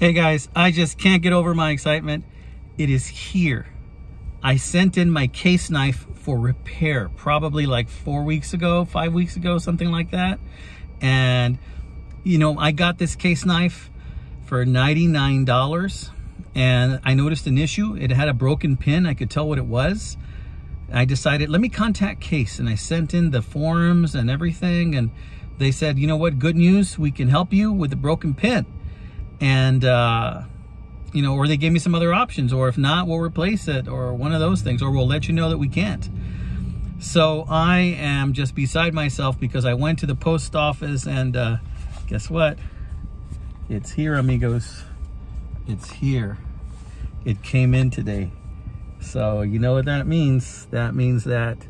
Hey guys, I just can't get over my excitement. It is here. I sent in my case knife for repair, probably like 4 weeks ago, 5 weeks ago, something like that. And, you know, I got this case knife for $99 and I noticed an issue. It had a broken pin. I could tell what it was. I decided, let me contact Case, and I sent in the forms and everything. And they said, you know what, good news, we can help you with the broken pin. And, you know, or they gave me some other options, or if not, we'll replace it, or one of those things, or we'll let you know that we can't. So I am just beside myself because I went to the post office and guess what? It's here, amigos. It's here. It came in today. So you know what that means? That means that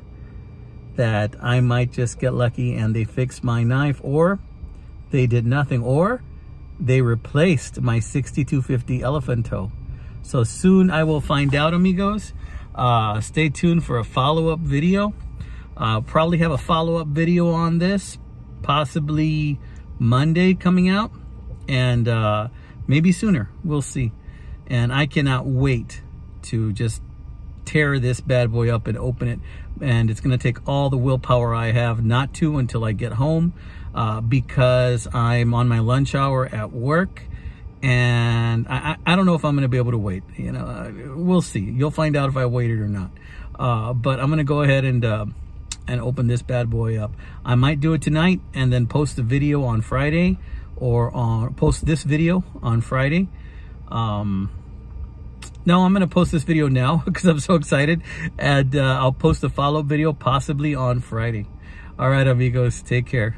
I might just get lucky and they fixed my knife, or they did nothing, or they replaced my 6250 elephant toe. So soon I will find out, amigos. Stay tuned for a follow-up video. Probably have a follow-up video on this, possibly Monday coming out, and maybe sooner. We'll see. And I cannot wait to just tear this bad boy up and open it. And it's going to take all the willpower I have not to until I get home, because I'm on my lunch hour at work, and I don't know if I'm going to be able to wait. You know, we'll see. You'll find out if I waited or not. But I'm going to go ahead and open this bad boy up. I might do it tonight and then post the video on Friday, or post this video on Friday. No, I'm going to post this video now because I'm so excited, and I'll post a follow-up video possibly on Friday. All right, amigos, take care.